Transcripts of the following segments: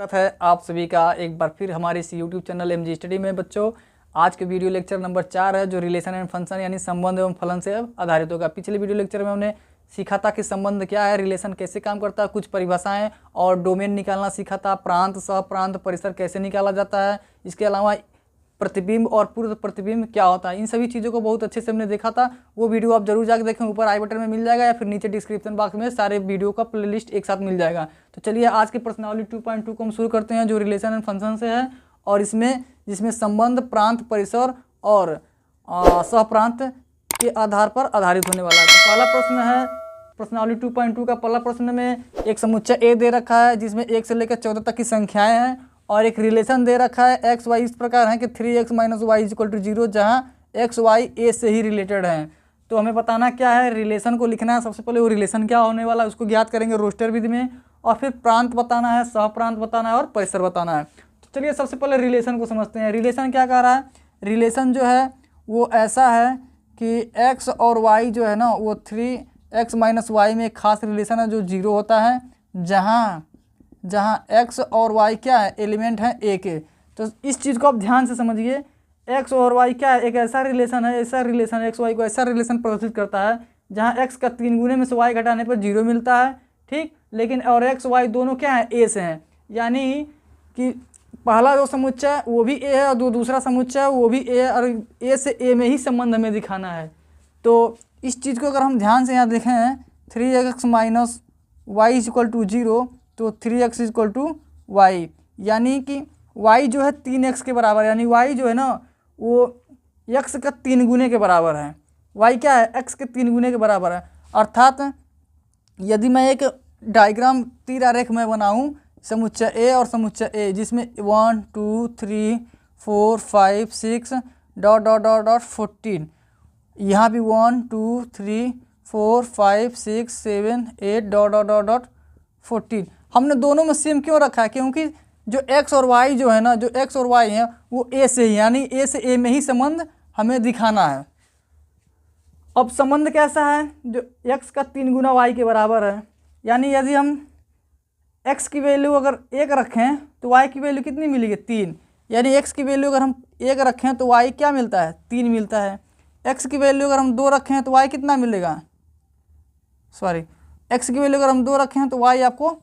स्वागत है आप सभी का एक बार फिर हमारे इस यूट्यूब चैनल एमजी स्टडी में। बच्चों, आज के वीडियो लेक्चर नंबर 4 है जो रिलेशन एंड फंक्शन यानी संबंध एवं फलन से आधारित होगा। पिछले वीडियो लेक्चर में हमने सीखा था कि संबंध क्या है, रिलेशन कैसे काम करता है, कुछ परिभाषाएं और डोमेन निकालना सीखा था, प्रांत, सहप्रांत, परिसर कैसे निकाला जाता है, इसके अलावा प्रतिबिंब और पूर्व प्रतिबिंब क्या होता है, इन सभी चीज़ों को बहुत अच्छे से हमने देखा था। वो वीडियो आप जरूर जाकर देखें, ऊपर आई बटन में मिल जाएगा या फिर नीचे डिस्क्रिप्शन बॉक्स में सारे वीडियो का प्लेलिस्ट एक साथ मिल जाएगा। तो चलिए आज के प्रश्नावली 2.2 को हम शुरू करते हैं जो रिलेशन एंड फंक्शन से है और जिसमें संबंध, प्रांत, परिसर और सहप्रांत के आधार पर आधारित होने वाला है। तो पहला प्रश्न है प्रश्नावली 2.2 का पहला प्रश्न में एक समुच्चय ए दे रखा है जिसमें 1 से लेकर 14 तक की संख्याएं हैं और एक रिलेशन दे रखा है एक्स वाई इस प्रकार है कि 3x - y = 0 जहाँ एक्स वाई ए से ही रिलेटेड हैं। तो हमें बताना क्या है, रिलेशन को लिखना है। सबसे पहले वो रिलेशन क्या होने वाला है उसको ज्ञात करेंगे रोस्टर विधि में, और फिर प्रांत बताना है, सहप्रांत बताना है और परिसर बताना है। तो चलिए सबसे पहले रिलेशन को समझते हैं। रिलेशन क्या कह रहा है, रिलेशन जो है वो ऐसा है कि एक्स और वाई जो है ना वो 3x - y में एक खास रिलेशन है जो 0 होता है, जहाँ x और y क्या है, एलिमेंट है a के। तो इस चीज़ को आप ध्यान से समझिए, x और y क्या है, एक ऐसा रिलेशन है, x y को ऐसा रिलेशन प्रदर्शित करता है जहाँ x का 3 गुने में से y घटाने पर 0 मिलता है, ठीक। लेकिन और x y दोनों क्या है, a से हैं, यानी कि पहला जो समुच्चय है वो भी a है और दूसरा समुच्चय है वो भी a है और a से a में ही संबंध हमें दिखाना है। तो इस चीज़ को अगर हम ध्यान से यहाँ देखें 3x - y = 0 तो 3x = y, यानी कि y जो है 3x के बराबर, यानी y जो है ना वो x का 3 गुने के बराबर है। y क्या है, x के 3 गुने के बराबर है। अर्थात यदि मैं एक डायग्राम तीर आरेख में बनाऊँ समुच्चय a और समुच्चय a जिसमें 1 2 3 4 5 6 ... 14, यहाँ भी 1 2 3 4 5 6 7 8 ... 14। हमने दोनों में सेम क्यों रखा है, क्योंकि जो x और y जो है ना, जो x और y हैं वो a से ही, यानी a से a में ही संबंध हमें दिखाना है। अब संबंध कैसा है, जो x का 3 गुना y के बराबर है, यानी यदि हम x की वैल्यू अगर 1 रखें तो y की वैल्यू कितनी मिलेगी, 3। यानी x की वैल्यू अगर हम 1 रखें तो y क्या मिलता है, 3 मिलता है। x की वैल्यू अगर हम 2 रखें तो y कितना मिलेगा, x की वैल्यू अगर हम 2 रखें तो y आपको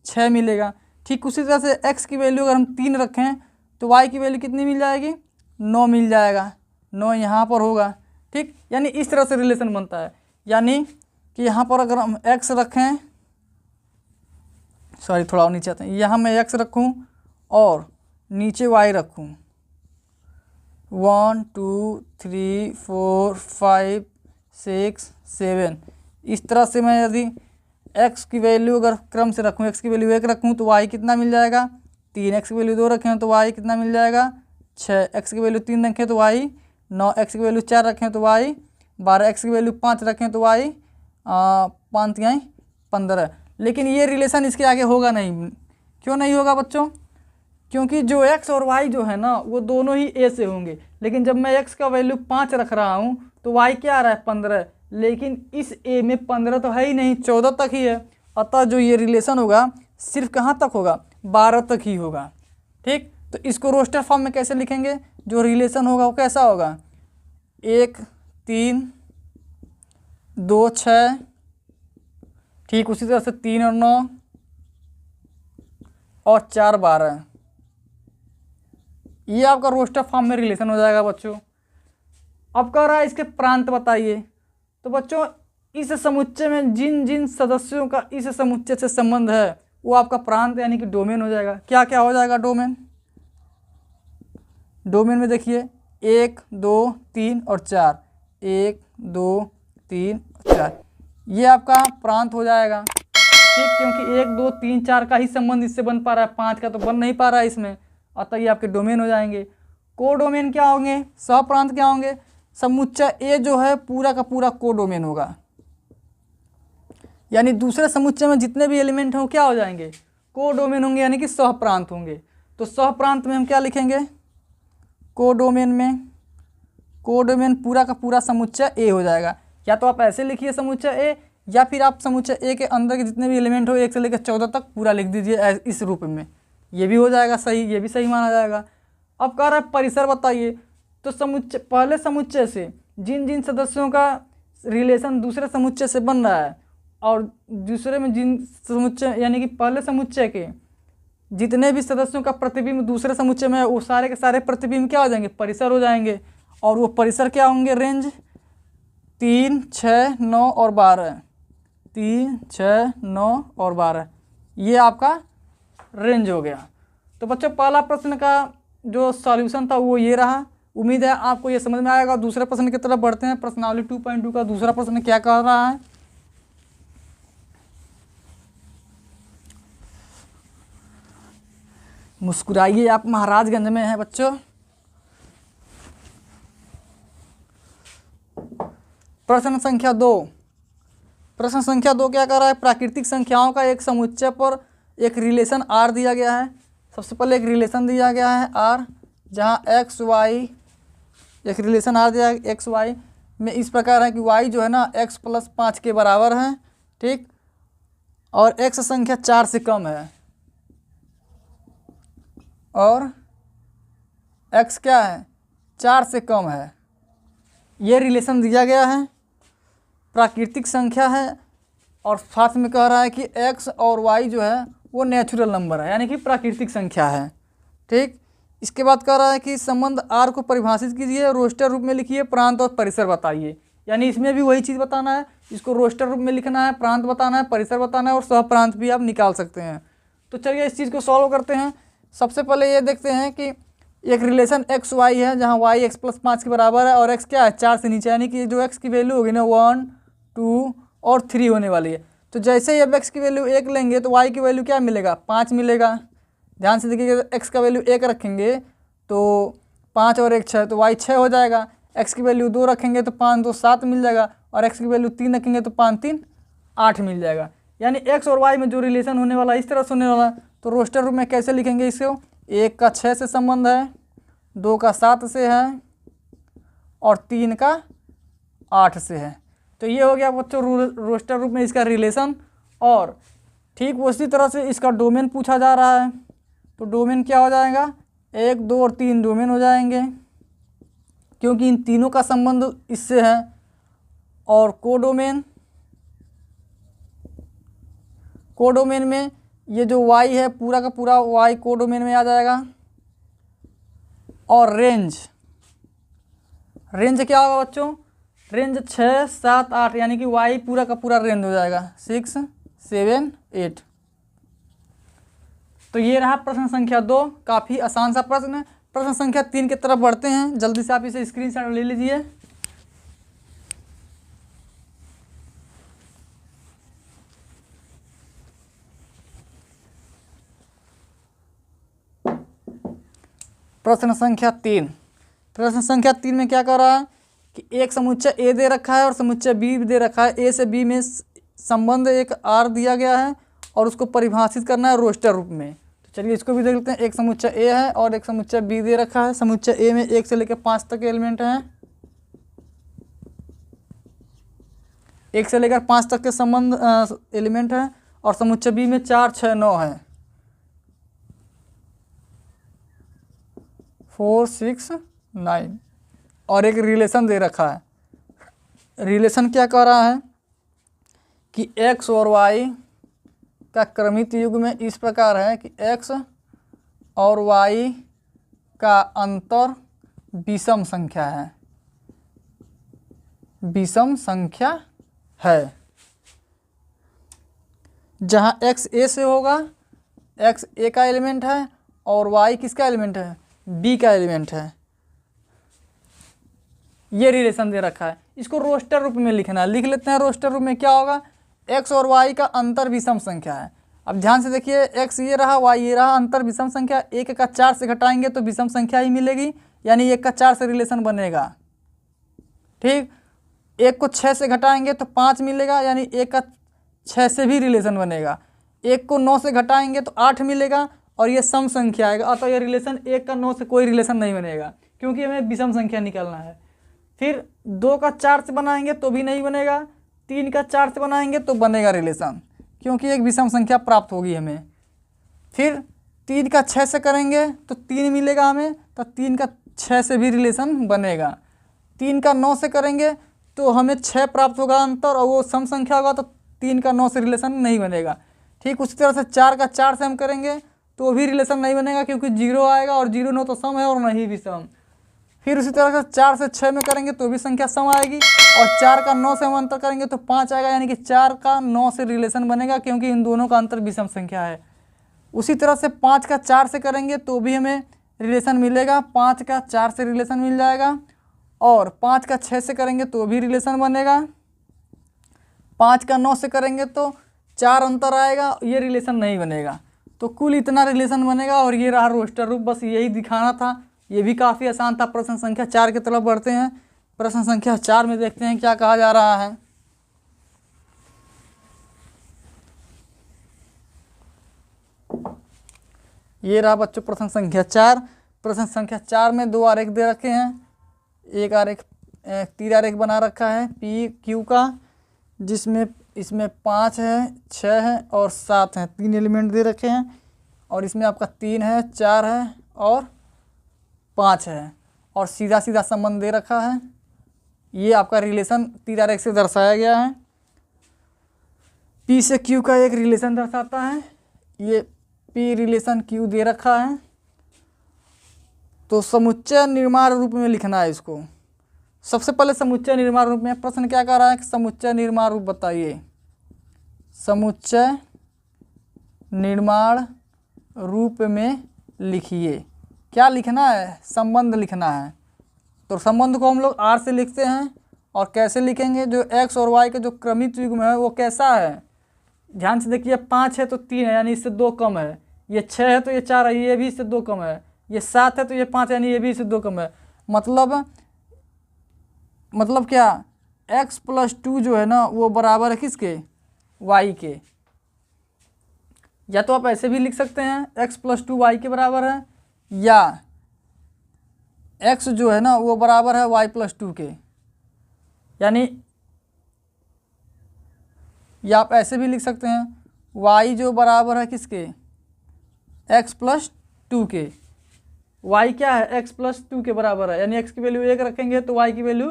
6 मिलेगा। ठीक उसी तरह से x की वैल्यू अगर हम 3 रखें तो y की वैल्यू कितनी मिल जाएगी, 9 मिल जाएगा, 9 यहाँ पर होगा, ठीक। यानी इस तरह से रिलेशन बनता है, यानी कि यहाँ पर अगर हम x रखें, थोड़ा और नीचे आते हैं, यहाँ मैं x रखूँ और नीचे y रखूँ, 1 2 3 4 5 6 7, इस तरह से मैं यदि x की वैल्यू अगर क्रम से रखूँ, x की वैल्यू 1 रखूँ तो y कितना मिल जाएगा, 3। x की वैल्यू 2 रखें तो y कितना मिल जाएगा, 6। x की वैल्यू 3 रखें तो y 9। x की वैल्यू 4 रखें तो y 12। x की वैल्यू 5 रखें तो y 5 तिहाई 15। लेकिन ये रिलेशन इसके आगे होगा नहीं। क्यों नहीं होगा बच्चों, क्योंकि जो x और y जो है ना वो दोनों ही a से होंगे, लेकिन जब मैं x का वैल्यू 5 रख रहा हूँ तो y क्या आ रहा है, 15। लेकिन इस a में 15 तो है ही नहीं, 14 तक ही है। अतः जो ये रिलेशन होगा सिर्फ कहाँ तक होगा, 12 तक ही होगा, ठीक। तो इसको रोस्टर फॉर्म में कैसे लिखेंगे, जो रिलेशन होगा वो कैसा होगा, 1 3 2 6, ठीक। उसी तरह से 3 और 9 और 4 12, ये आपका रोस्टर फॉर्म में रिलेशन हो जाएगा बच्चों। अब कह रहा है इसके प्रांत बताइए। तो बच्चों इस समुच्चय में जिन जिन सदस्यों का इस समुच्चय से संबंध है वो आपका प्रांत यानी कि डोमेन हो जाएगा। क्या क्या हो जाएगा डोमेन, डोमेन में देखिए 1 2 3 और 4, 1 2 3 4, ये आपका प्रांत हो जाएगा, ठीक। क्योंकि 1 2 3 4 का ही संबंध इससे बन पा रहा है, 5 का तो बन नहीं पा रहा है इसमें, अतः ये आपके डोमेन हो जाएंगे। कोडोमेन क्या होंगे, सहप्रांत क्या होंगे, समुच्चय ए जो है पूरा का पूरा कोडोमेन होगा, यानी दूसरे समुच्चय में जितने भी एलिमेंट हों क्या हो जाएंगे, कोडोमेन होंगे, यानी कि सहप्रांत होंगे। तो सहप्रांत में हम क्या लिखेंगे, कोडोमेन में, कोडोमेन पूरा का पूरा समुच्चय ए हो जाएगा। या तो आप ऐसे लिखिए समुच्चय ए, या फिर आप समुच्चय ए के अंदर के जितने भी एलिमेंट हो 1 से लेकर 14 तक पूरा लिख दीजिए इस रूप में, ये भी हो जाएगा सही, ये भी सही माना जाएगा। अब कह रहा है परिसर बताइए, तो समुच्चय, पहले समुच्चय से जिन जिन सदस्यों का रिलेशन दूसरे समुच्चय से बन रहा है और दूसरे में जिन समुच्चय यानी कि पहले समुच्चय के जितने भी सदस्यों का प्रतिबिंब दूसरे समुच्चय में है वो सारे के सारे प्रतिबिंब क्या हो जाएंगे, परिसर हो जाएंगे। और वो परिसर क्या होंगे, रेंज 3, 6, 9 और 12, 3, 6, 9 और 12, ये आपका रेंज हो गया। तो बच्चों पहला प्रश्न का जो सॉल्यूशन था वो ये रहा। उम्मीद है आपको ये समझ में आएगा। दूसरे प्रश्न की तरफ बढ़ते हैं। प्रश्नावली 2.2 का दूसरा प्रश्न क्या कह रहा है, मुस्कुराइए, आप महाराजगंज में हैं बच्चों। प्रश्न संख्या 2, प्रश्न संख्या 2 क्या कर रहा है, प्राकृतिक संख्याओं का एक समुच्चय पर एक रिलेशन आर दिया गया है। सबसे पहले एक रिलेशन दिया गया है आर, जहाँ एक्स वाई, एक रिलेशन आर दिया है एक्स वाई में इस प्रकार है कि वाई जो है ना x+5 के बराबर है, ठीक, और एक्स संख्या 4 से कम है और x क्या है, 4 से कम है। ये रिलेशन दिया गया है, प्राकृतिक संख्या है और साथ में कह रहा है कि x और y जो है वो नेचुरल नंबर है, यानी कि प्राकृतिक संख्या है, ठीक। इसके बाद कह रहा है कि संबंध R को परिभाषित कीजिए, रोस्टर रूप में लिखिए, प्रांत और परिसर बताइए। यानी इसमें भी वही चीज़ बताना है, इसको रोस्टर रूप में लिखना है, प्रांत बताना है, परिसर बताना है और सह प्रांत भी आप निकाल सकते हैं। तो चलिए इस चीज़ को सॉल्व करते हैं। सबसे पहले ये देखते हैं कि एक रिलेशन एक्स वाई है जहाँ वाई x+5 के बराबर है और x क्या है, 4 से नीचे, यानी कि जो x की वैल्यू होगी ना 1, 2 और 3 होने वाली है। तो जैसे ही अब x की वैल्यू 1 लेंगे तो y की वैल्यू क्या मिलेगा, 5 मिलेगा। ध्यान से देखिएगा, x का वैल्यू 1 रखेंगे तो 5 और 1 6, तो y 6 हो जाएगा। x की वैल्यू 2 रखेंगे तो 5 2 7 मिल जाएगा और x की वैल्यू 3 रखेंगे तो 5 3 8 मिल जाएगा। यानी x और y में जो रिलेशन होने वाला इस तरह से होने वाला। तो रोस्टर रूप में कैसे लिखेंगे इसको, 1 का 6 से संबंध है, 2 का 7 से है और 3 का 8 से है। तो ये हो गया बच्चों रोस्टर रूप में इसका रिलेशन। और ठीक उसी तरह से इसका डोमेन पूछा जा रहा है, तो डोमेन क्या हो जाएगा, 1 2 और 3 डोमेन हो जाएंगे क्योंकि इन तीनों का संबंध इससे है। और कोडोमेन, कोडोमेन में ये जो y है पूरा का पूरा y कोडोमेन में आ जाएगा। और रेंज, रेंज क्या होगा बच्चों, रेंज 6 7 8, यानी कि y पूरा का पूरा रेंज हो जाएगा 6 7 8। तो ये रहा प्रश्न संख्या 2, काफ़ी आसान सा प्रश्न है। प्रश्न संख्या 3 की तरफ बढ़ते हैं, जल्दी से आप इसे स्क्रीनशॉट ले लीजिए। प्रश्न संख्या 3, प्रश्न संख्या 3 में क्या कर रहा है कि एक समुच्चय ए दे रखा है और समुच्चय बी दे रखा है। ए से बी में संबंध एक आर दिया गया है और उसको परिभाषित करना है रोस्टर रूप में। तो चलिए इसको भी देख लेते हैं। एक समुच्चय ए है और एक समुच्चय बी दे रखा है। समुच्चय ए में 1 से लेकर 5 तक के एलिमेंट हैं, 1 से लेकर 5 तक के संबंध एलिमेंट हैं और समुच्चय बी में 4 6 9 है, 4 6 9 और एक रिलेशन दे रखा है। रिलेशन क्या कह रहा है कि x और y का क्रमित युग्म में इस प्रकार है कि x और y का अंतर विषम संख्या है, विषम संख्या है। जहाँ x a से होगा, x a का एलिमेंट है और y किसका एलिमेंट है, b का एलिमेंट है। ये रिलेशन दे रखा है, इसको रोस्टर रूप में लिखना है। लिख लेते हैं रोस्टर रूप में। क्या होगा, x और y का अंतर विषम संख्या है। अब ध्यान से देखिए, x ये रहा, y ये रहा, अंतर विषम संख्या। 1 का 4 से घटाएंगे तो विषम संख्या ही मिलेगी, यानी 1 का 4 से रिलेशन बनेगा, ठीक। 1 को 6 से घटाएंगे तो 5 मिलेगा, यानी 1 का 6 से भी रिलेशन बनेगा। 1 को 9 से घटाएंगे तो 8 मिलेगा और ये सम संख्या आएगा। अतः ये रिलेशन 1 का 9 से कोई रिलेशन नहीं बनेगा क्योंकि हमें विषम संख्या निकालना है। फिर 2 का 4 से बनाएंगे तो भी नहीं बनेगा, 3 का 4 से बनाएंगे तो बनेगा रिलेशन क्योंकि एक विषम संख्या प्राप्त होगी हमें। फिर 3 का 6 से करेंगे तो 3 मिलेगा हमें, तो 3 का 6 से भी रिलेशन बनेगा। 3 का 9 से करेंगे तो हमें 6 प्राप्त होगा अंतर, और वो सम संख्या होगा तो 3 का 9 से रिलेशन नहीं बनेगा। ठीक उसी तरह से 4 का 4 से हम करेंगे तो भी रिलेशन नहीं बनेगा, क्योंकि 0 आएगा और 0 9 तो सम है और नहीं भी सम। फिर उसी तरह से 4 से 6 में करेंगे तो भी संख्या सम आएगी, और 4 का 9 से हम अंतर करेंगे तो 5 आएगा, यानी कि 4 का 9 से रिलेशन बनेगा, क्योंकि इन दोनों का अंतर विषम संख्या है। उसी तरह से 5 का 4 से करेंगे तो भी हमें रिलेशन मिलेगा, 5 का 4 से रिलेशन मिल जाएगा, और 5 का 6 से करेंगे तो भी रिलेशन बनेगा। 5 का 9 से करेंगे तो 4 अंतर आएगा, ये रिलेशन नहीं बनेगा। तो कुल इतना रिलेशन बनेगा, और ये रहा रोस्टर रूप। बस यही दिखाना था, ये भी काफ़ी आसान था। प्रश्न संख्या 4 की तरफ बढ़ते हैं। प्रश्न संख्या 4 में देखते हैं क्या कहा जा रहा है। ये रहा बच्चों प्रश्न संख्या 4। प्रश्न संख्या 4 में 2 आरेख दे रखे हैं। एक आरेख तीर आरेख बना रखा है पी क्यू का, जिसमें इसमें 5 है, 6 है और 7 है, 3 एलिमेंट दे रखे हैं। और इसमें आपका 3 है, 4 है और 5 है, और सीधा सीधा संबंध दे रखा है। ये आपका रिलेशन तीर आरेख से दर्शाया गया है। पी से क्यू का एक रिलेशन दर्शाता है, ये पी रिलेशन क्यू दे रखा है। तो समुच्चय निर्माण रूप में लिखना है इसको। सबसे पहले समुच्चय निर्माण रूप में प्रश्न क्या कह रहा है कि समुच्चय निर्माण रूप बताइए। समुच्चय निर्माण रूप में लिखिए। क्या लिखना है? संबंध लिखना है। तो संबंध को हम लोग आर से लिखते हैं। और कैसे लिखेंगे? जो एक्स और वाई के जो क्रमिक युग्म है वो कैसा है, ध्यान से देखिए। 5 है तो 3 है, यानी इससे 2 कम है। ये 6 है तो ये 4 है, ये भी इससे 2 कम है। ये 7 है तो ये 5 है, यानी ये भी इससे 2 कम है। मतलब क्या, x + 2 जो है ना वो बराबर है किसके? y के। या तो आप ऐसे भी लिख सकते हैं x + 2 y के बराबर है, या x जो है ना वो बराबर है y + 2 के। यानी या आप ऐसे भी लिख सकते हैं y जो बराबर है किसके? x + 2 के। y क्या है? x + 2 के बराबर है, यानी x की वैल्यू 1 रखेंगे तो y की वैल्यू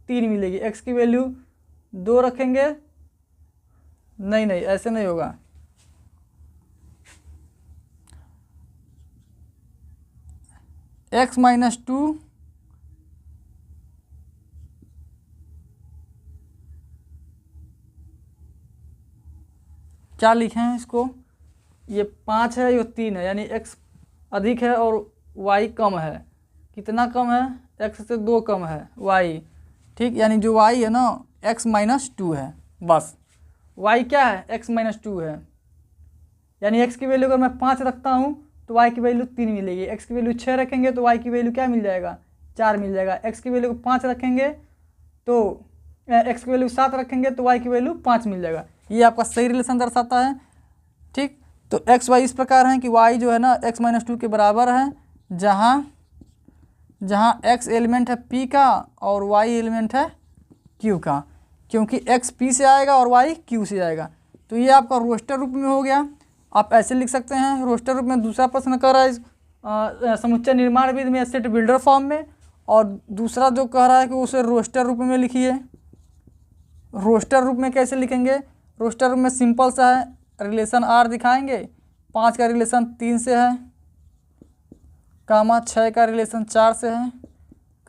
3 मिलेगी। x की वैल्यू 2 रखेंगे, नहीं ऐसे नहीं होगा। x - 2 क्या लिखे हैं इसको? ये 5 है, ये 3 है, यानी x अधिक है और y कम है। कितना कम है? x से 2 कम है y। ठीक, यानी जो y है ना x - 2 है। बस y क्या है? x - 2 है। यानी x की वैल्यू अगर मैं 5 रखता हूँ तो y की वैल्यू 3 मिलेगी। x की वैल्यू 6 रखेंगे तो y की वैल्यू क्या मिल जाएगा? 4 मिल जाएगा। x की वैल्यू को 5 रखेंगे तो x की वैल्यू 7 रखेंगे तो y की वैल्यू 5 मिल जाएगा। ये आपका सही रिलेशन दर्शाता है। ठीक, तो x y इस प्रकार है कि y जो है ना x - 2 के बराबर है, जहाँ x एलिमेंट है p का और y एलिमेंट है q का, क्योंकि x p से आएगा और y q से आएगा। तो ये आपका रोस्टर रूप में हो गया। आप ऐसे लिख सकते हैं रोस्टर रूप में। दूसरा प्रश्न कर रहा है समुच्चय निर्माण विधि में सेट बिल्डर फॉर्म में, और दूसरा जो कह रहा है कि उसे रोस्टर रूप में लिखिए। रोस्टर रूप में कैसे लिखेंगे? रोस्टर रूप में सिंपल सा है, रिलेशन आर दिखाएंगे। 5 का रिलेशन 3 से है, कामा 6 का रिलेशन 4 से है,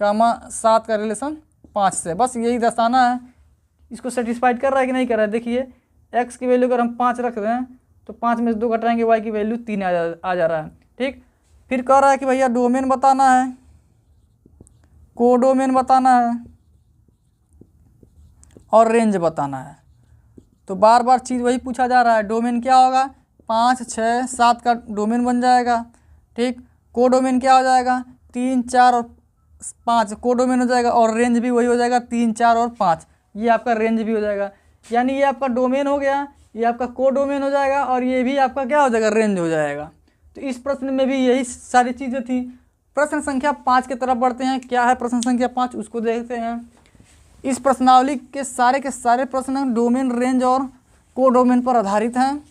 कामा 7 का रिलेशन 5 से। बस यही दर्शाना है। इसको सेटिस्फाइड कर रहा है कि नहीं कर रहा है? देखिए x की वैल्यू अगर हम 5 रख रहे हैं तो 5 में से 2 घटाएंगे, y की वैल्यू 3 आ जा रहा है। ठीक, फिर कह रहा है कि भैया डोमेन बताना है, कोडोमेन बताना है और रेंज बताना है। तो बार बार चीज़ वही पूछा जा रहा है। डोमेन क्या होगा? 5 6 7 का डोमेन बन जाएगा। ठीक, कोडोमेन क्या हो जाएगा? 3 4 और 5 कोडोमेन हो जाएगा, और रेंज भी वही हो जाएगा 3 4 और 5। ये आपका रेंज भी हो जाएगा। यानी ये आपका डोमेन हो गया, ये आपका कोडोमेन हो जाएगा, और ये भी आपका क्या हो जाएगा? रेंज हो जाएगा। तो इस प्रश्न में भी यही सारी चीज़ें थी। प्रश्न संख्या 5 की तरफ बढ़ते हैं। क्या है प्रश्न संख्या 5 उसको देखते हैं। इस प्रश्नावली के सारे प्रश्न डोमेन, रेंज और कोडोमेन पर आधारित हैं।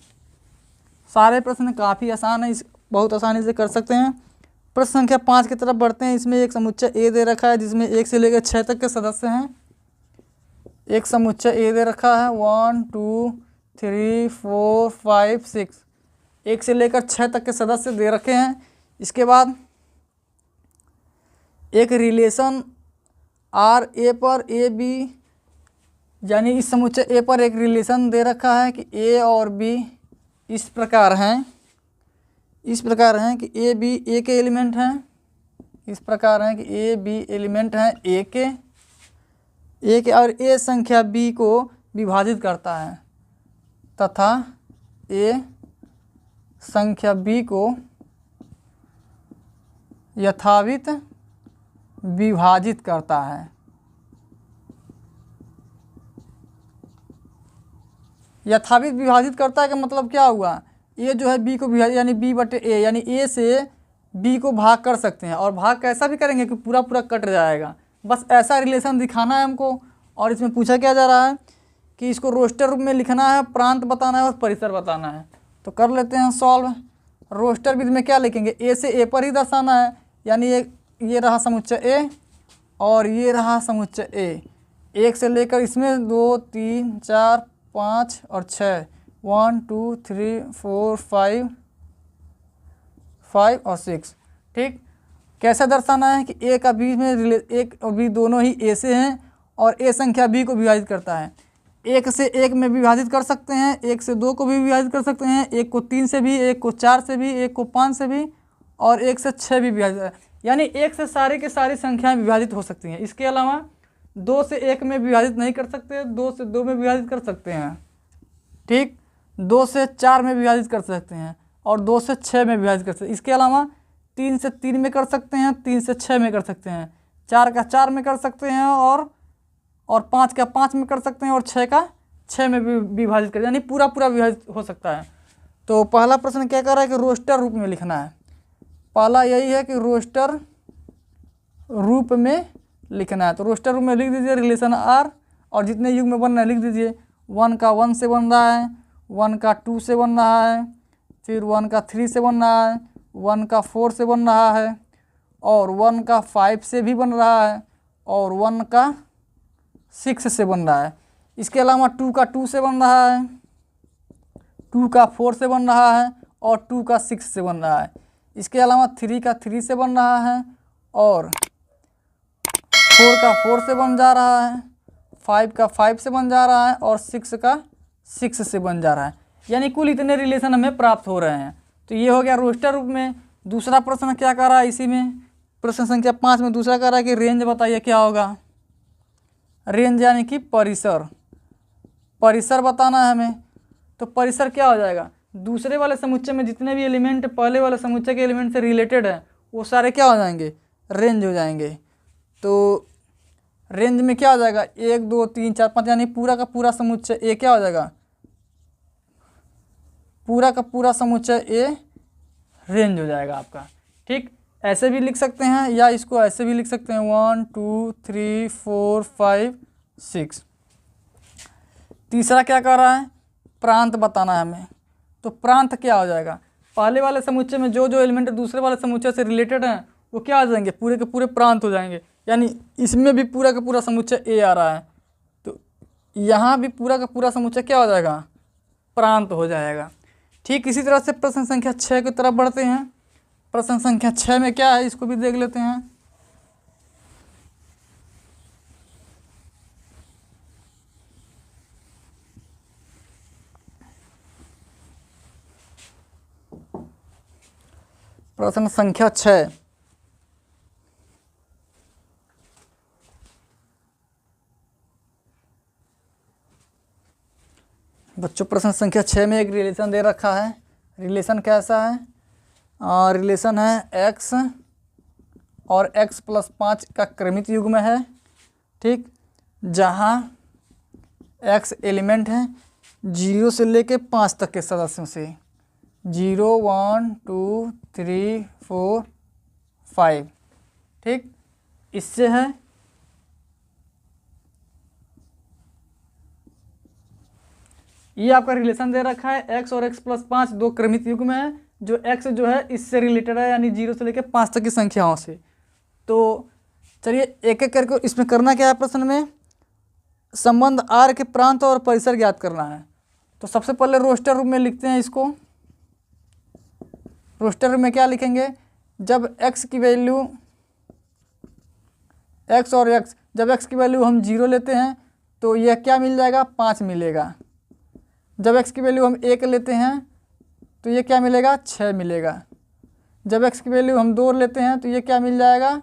सारे प्रश्न काफ़ी आसान है। इस बहुत आसानी से कर सकते हैं। प्रश्न संख्या 5 की तरफ बढ़ते हैं। इसमें एक समुच्चय ए दे रखा है जिसमें 1 से लेकर 6 तक के सदस्य हैं। एक समुच्चय ए दे रखा है 1 2 3 4 5 6, 1 से लेकर 6 तक के सदस्य दे रखे हैं। इसके बाद एक रिलेशन आर ए पर ए बी, यानी इस समुच्चय ए पर एक रिलेशन दे रखा है कि ए और बी इस प्रकार हैं कि ए बी ए के एलिमेंट हैं, इस प्रकार हैं कि ए बी एलिमेंट हैं ए के और ए संख्या बी को विभाजित करता है तथा ए संख्या बी को यथावित विभाजित करता है। यथावित विभाजित करता है का मतलब क्या हुआ, ये जो है बी को विभाजित यानी बी बटे ए, यानी ए से बी को भाग कर सकते हैं और भाग कैसा भी करेंगे कि पूरा पूरा कट जाएगा। बस ऐसा रिलेशन दिखाना है हमको। और इसमें पूछा क्या जा रहा है कि इसको रोस्टर रूप में लिखना है, प्रांत बताना है और परिसर बताना है। तो कर लेते हैं सॉल्व। रोस्टर विधि में क्या लिखेंगे, ए से ए पर ही दर्शाना है, यानी ये रहा समुच्चय ए और ये रहा समुच्चय ए। 1 से लेकर इसमें 2 3 4 5 और 6, 1 2 3 4 5 और 6। ठीक, कैसे दर्शाना है कि ए का बी में एक और बी दोनों ही ए से हैं और ए संख्या बी को विभाजित करता है। 1 से 1 में विभाजित कर सकते हैं, 1 से 2 को भी विभाजित कर सकते हैं, 1 को 3 से भी, 1 को 4 से भी, 1 को 5 से भी और 1 से 6 भी विभाजित है, यानी 1 से सारी की सारी संख्याएं विभाजित हो सकती हैं। इसके अलावा 2 से 1 में विभाजित नहीं कर सकते, 2 से 2 में विभाजित कर सकते हैं। ठीक, 2 से 4 में विभाजित कर सकते हैं और 2 से 6 में विभाजित कर सकते हैं। इसके अलावा 3 से 3 में कर सकते हैं, 3 से 6 में कर सकते हैं, 4 का 4 में कर सकते हैं और 5 का 5 में कर सकते हैं और 6 का 6 में भी विभाजित कर, यानी पूरा पूरा विभाजित हो सकता है। तो पहला प्रश्न क्या कर रहा है कि रोस्टर रूप में लिखना है। पहला यही है कि रोस्टर रूप में लिखना है। तो रोस्टर रूप में लिख दीजिए रिलेशन आर और जितने युग में बन रहे हैं लिख दीजिए। 1 का 1 से बन रहा है, 1 का 2 से बन रहा है, फिर 1 का 3 से बन रहा है, 1 का 4 से बन रहा है और 1 का 5 से भी बन रहा है और 1 का 6 से बन रहा है। इसके अलावा 2 का 2 से बन रहा है, 2 का 4 से बन रहा है और 2 का 6 से बन रहा है। इसके अलावा 3 का 3 से बन रहा है और 4 का 4 से बन जा रहा है, 5 का 5 से बन जा रहा है और 6 का 6 से बन जा रहा है, यानी कुल इतने रिलेशन हमें प्राप्त हो रहे हैं। तो ये हो गया रोस्टर रूप में। दूसरा प्रश्न क्या कर रहा है इसी में, प्रश्न संख्या 5 में दूसरा कर रहा है कि रेंज बताइए क्या होगा। रेंज यानी कि परिसर बताना है हमें। तो परिसर क्या हो जाएगा, दूसरे वाले समुच्चय में जितने भी एलिमेंट पहले वाले समुच्चय के एलिमेंट से रिलेटेड है वो सारे क्या हो जाएंगे, रेंज हो जाएंगे। तो रेंज में क्या हो जाएगा 1 2 3 4 5, यानी पूरा का पूरा समुच्चय ए क्या हो जाएगा, पूरा का पूरा समुच्चय ए रेंज हो जाएगा आपका। ठीक, ऐसे भी लिख सकते हैं या इसको ऐसे भी लिख सकते हैं 1 2 3 4 5 6। तीसरा क्या कर रहा है, प्रांत बताना है हमें। तो प्रांत क्या हो जाएगा, पहले वाले समुच्चय में जो जो एलिमेंट दूसरे वाले समुच्चय से रिलेटेड हैं वो क्या हो जाएंगे, पूरे के पूरे प्रांत हो जाएंगे। यानी इसमें भी पूरा का पूरा समुच्चय ए आ रहा है तो यहाँ भी पूरा का पूरा समुच्चय क्या हो जाएगा, प्रांत हो जाएगा। ठीक इसी तरह से प्रश्न संख्या 6 की तरफ बढ़ते हैं। प्रश्न संख्या 6 में क्या है इसको भी देख लेते हैं। प्रश्न संख्या 6, बच्चों प्रश्न संख्या 6 में एक रिलेशन दे रखा है। रिलेशन कैसा है, रिलेशन है x और x + 5 का क्रमित युग्म है। ठीक, जहाँ x एलिमेंट है 0 से लेके 5 तक के सदस्यों से, 0 1 2 3 4 5। ठीक, इससे है ये आपका रिलेशन दे रखा है x और x + 5 दो क्रमित युग्म है जो x जो है इससे रिलेटेड है, यानी 0 से लेकर 5 तक की संख्याओं से। तो चलिए एक एक करके इसमें करना क्या है, प्रश्न में संबंध R के प्रांत और परिसर ज्ञात करना है। तो सबसे पहले रोस्टर रूप में लिखते हैं इसको। रोस्टर रूप में क्या लिखेंगे, जब x की वैल्यू x और x, जब x की वैल्यू हम 0 लेते हैं तो यह क्या मिल जाएगा, 5 मिलेगा। जब x की वैल्यू हम 1 लेते हैं तो ये क्या मिलेगा, 6 मिलेगा। जब x की वैल्यू हम 2 लेते हैं तो ये क्या मिल जाएगा,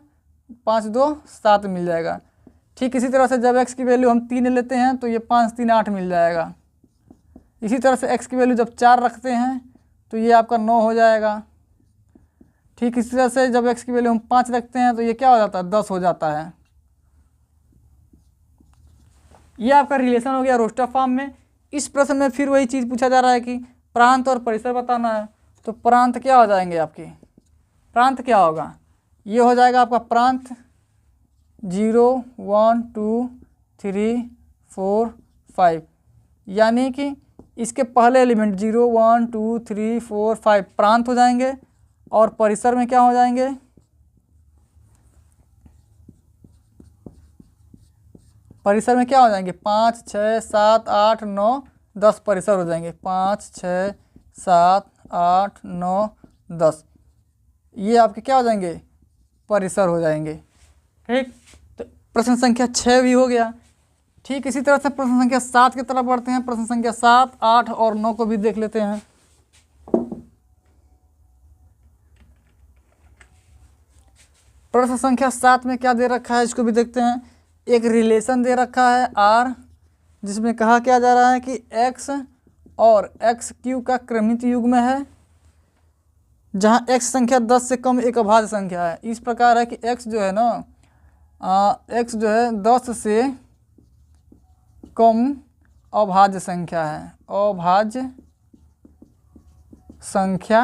5 2 7 मिल जाएगा। ठीक इसी तरह से जब x की वैल्यू हम 3 लेते हैं तो ये 5 3 8 मिल जाएगा। इसी तरह से x की वैल्यू जब 4 रखते हैं तो ये आपका 9 हो जाएगा। ठीक इसी तरह से जब x की वैल्यू हम 5 रखते हैं तो ये क्या हो जाता है, 10 हो जाता है। ये आपका रिलेशन हो गया रोस्टर फॉर्म में। इस प्रश्न में फिर वही चीज़ पूछा जा रहा है कि प्रांत और परिसर बताना है। तो प्रांत क्या हो जाएंगे आपके, प्रांत क्या होगा, ये हो जाएगा आपका प्रांत 0 1 2 3 4 5, यानी कि इसके पहले एलिमेंट 0 1 2 3 4 5 प्रांत हो जाएंगे। और परिसर में क्या हो जाएंगे, परिसर में क्या हो जाएंगे, 5 6 7 8 9 10 परिसर हो जाएंगे। 5 6 7 8 9 10, ये आपके क्या हो जाएंगे, परिसर हो जाएंगे। ठीक, तो प्रश्न संख्या 6 भी हो गया। ठीक इसी तरह से प्रश्न संख्या 7 की तरफ बढ़ते हैं। प्रश्न संख्या 7 8 और 9 को भी देख लेते हैं। प्रश्न संख्या 7 में क्या दे रखा है, इसको भी देखते हैं। एक रिलेशन दे रखा है R, जिसमें कहा क्या जा रहा है कि x और x क्यू का क्रमित युग्म है, जहाँ x संख्या 10 से कम एक अभाज्य संख्या है। इस प्रकार है कि x जो है ना, x जो है 10 से कम अभाज्य संख्या है, अभाज्य संख्या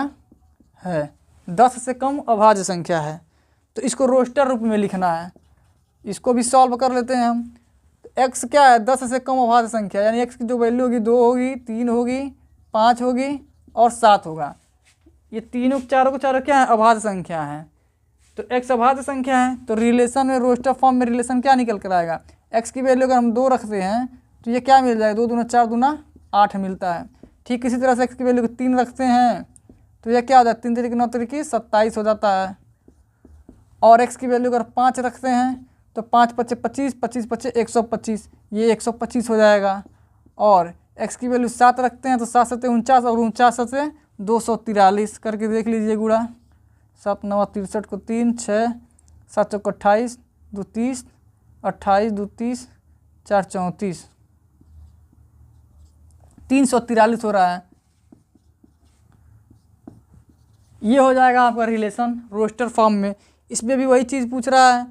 है, 10 से कम अभाज्य संख्या है। तो इसको रोस्टर रूप में लिखना है। इसको भी सॉल्व कर लेते हैं हम। x क्या है, 10 से कम अभाज्य संख्या, यानी x की जो वैल्यू होगी 2 होगी, 3 होगी, 5 होगी और 7 होगा। ये तीनों चारों क्या है, अभाज्य संख्या है। तो x अभाज्य संख्या है, तो रिलेशन में रोस्टर फॉर्म में रिलेशन क्या निकल कर आएगा, x की वैल्यू अगर हम 2 रखते हैं तो ये क्या मिल जाएगा, 2 दूना 4 दूना 8 मिलता है। ठीक इसी तरह से x की वैल्यू को 3 रखते हैं तो यह क्या हो जाता है, 3 3 9 3 27 हो जाता है। और x की वैल्यू अगर 5 रखते हैं तो 5 5 25 25 5 125, ये 125 हो जाएगा। और x की वैल्यू 7 रखते हैं तो 7 7 49 और 49 से 243 करके देख लीजिए गुणा। 7 9 63 को 3 6 7 चौक 28 2 30 28 2 30 4 34 343 हो रहा है। ये हो जाएगा आपका रिलेशन रोस्टर फॉर्म में। इसमें भी वही चीज़ पूछ रहा है,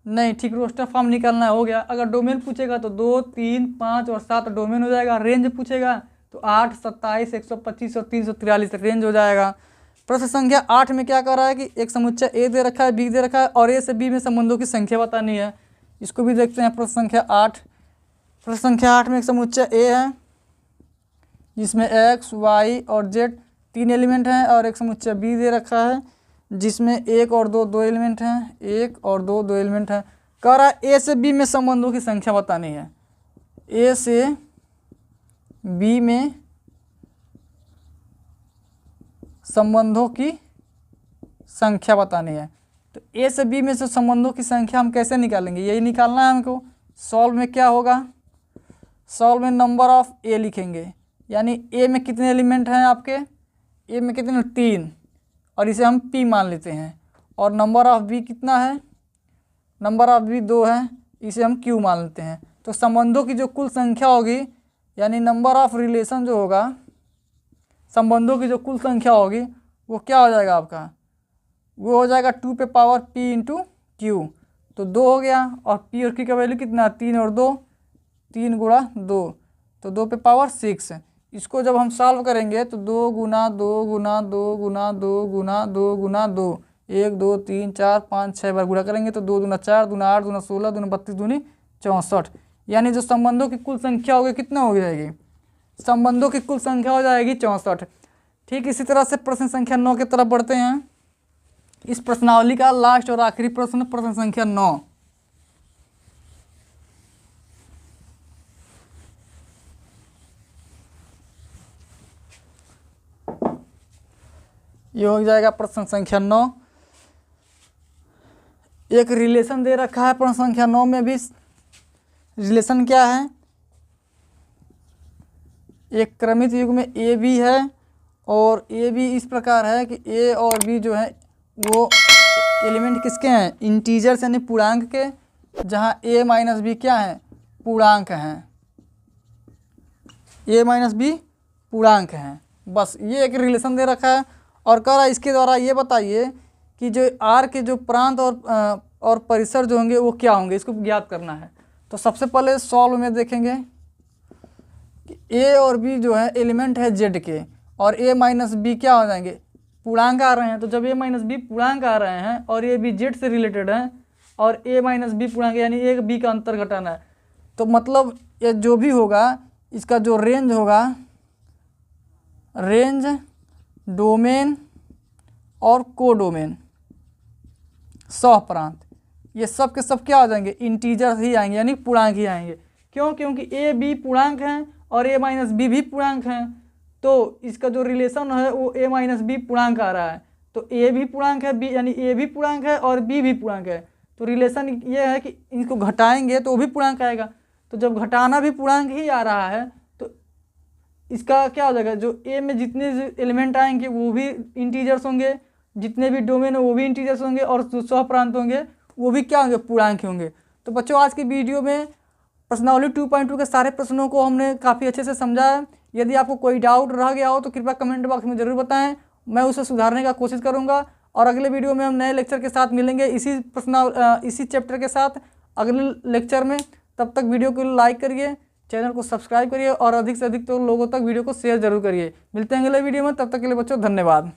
नहीं ठीक रोस्टर फॉर्म निकालना हो गया। अगर डोमेन पूछेगा तो 2 3 5 और 7 डोमेन हो जाएगा। रेंज पूछेगा तो 8 27 125 और 343 रेंज हो जाएगा। प्रश्न संख्या 8 में क्या कर रहा है कि एक समुच्चय ए दे रखा है, बी दे रखा है और ए से बी में संबंधों की संख्या बतानी है। इसको भी देखते हैं। प्रश्न संख्या 8, प्रश्न संख्या 8 में एक समुच्चय ए है जिसमें x y और z 3 एलिमेंट हैं, और एक समुच्चय बी दे रखा है जिसमें 1 और 2 2 एलिमेंट हैं, 1 और 2 2 एलिमेंट हैं। कह रहा है ए से बी में संबंधों की संख्या बतानी है। ए से बी में संबंधों की संख्या बतानी है। तो ए से बी में से संबंधों की संख्या हम कैसे निकालेंगे, यही निकालना है हमको। सॉल्व में क्या होगा, सॉल्व में नंबर ऑफ ए लिखेंगे, यानी ए में कितने एलिमेंट हैं आपके, ए में कितने 3, और इसे हम p मान लेते हैं। और नंबर ऑफ बी कितना है, नंबर ऑफ बी 2 है, इसे हम q मान लेते हैं। तो संबंधों की जो कुल संख्या होगी, यानी नंबर ऑफ रिलेशन जो होगा, संबंधों की जो कुल संख्या होगी वो क्या हो जाएगा आपका, वो हो जाएगा 2 पे पावर p इंटू क्यू। तो 2 हो गया, और p और q का वैल्यू कितना, 3 और 2, 3 गुणा 2, तो 2 पे पावर 6। इसको जब हम सॉल्व करेंगे तो 2 गुना 2 गुना 2 गुना 2 गुना 2 गुना 2, 1 2 3 4 5 6 बार गुणा करेंगे तो 2 दूना 4 दूना 8 दूना 16 दूना 32 दूनी 64, यानी जो संबंधों की कुल संख्या होगी कितना हो जाएगी, संबंधों की कुल संख्या हो जाएगी 64। ठीक इसी तरह से प्रश्न संख्या 9 की तरफ बढ़ते हैं। इस प्रश्नावली का लास्ट और आखिरी प्रश्न, प्रश्न संख्या 9। ये हो जाएगा प्रश्न संख्या 9। एक रिलेशन दे रखा है प्रश्न संख्या 9 में भी। रिलेशन क्या है? एक क्रमित युग्म में ए बी है और ए बी इस प्रकार है कि ए और बी जो है वो एलिमेंट किसके हैं? इंटीजर्स यानी पूर्णांक के, जहाँ ए माइनस बी क्या है? पूर्णांक हैं। ए माइनस बी पूर्णांक हैं। बस ये एक रिलेशन दे रखा है और कह रहा है इसके द्वारा ये बताइए कि जो आर के जो प्रांत और परिसर जो होंगे वो क्या होंगे, इसको ज्ञात करना है। तो सबसे पहले सॉल्व में देखेंगे कि ए और बी जो है एलिमेंट है जेड के और ए माइनस बी क्या हो जाएंगे? पूर्णांक आ रहे हैं। तो जब ए माइनस बी पूर्णांक आ रहे हैं और ए बी जेड से रिलेटेड हैं और ए माइनस बी पूर्णांक यानी ए बी का अंतर घटाना है, तो मतलब ये जो भी होगा इसका जो रेंज होगा, रेंज, डोमेन और कोडोमेन, सहप्रांत, ये सब के सब क्या हो जाएंगे? इंटीजर ही आएंगे यानी पूर्णांक ही आएंगे। क्यों? क्योंकि ए बी पूर्णांक हैं और ए माइनस बी भी पूर्णांक हैं। तो इसका जो रिलेशन है वो ए माइनस बी पूर्णांक आ रहा है। तो ए भी पूर्णांक है, बी यानी ए भी पूर्णांक है और बी भी पूर्णांक है। तो रिलेशन ये है कि इनको घटाएंगे तो वो भी पूर्णांक आएगा। तो जब घटाना भी पूर्णांक ही आ रहा है तो इसका क्या हो जाएगा? जो ए में जितने एलिमेंट आएंगे वो भी इंटीजर्स होंगे, जितने भी डोमेन है वो भी इंटीजर्स होंगे और जो सहप्रांत होंगे वो भी क्या होंगे? पूर्णांक होंगे। तो बच्चों आज की वीडियो में प्रश्नावली 2.2 के सारे प्रश्नों को हमने काफ़ी अच्छे से समझा है। यदि आपको कोई डाउट रह गया हो तो कृपया कमेंट बॉक्स में ज़रूर बताएं, मैं उसे सुधारने का कोशिश करूंगा। और अगले वीडियो में हम नए लेक्चर के साथ मिलेंगे इसी चैप्टर के साथ अगले लेक्चर में। तब तक वीडियो को लाइक करिए, चैनल को सब्सक्राइब करिए और अधिक से अधिक तो लोगों तक वीडियो को शेयर जरूर करिए। मिलते हैं अगले वीडियो में, तब तक के लिए बच्चों धन्यवाद।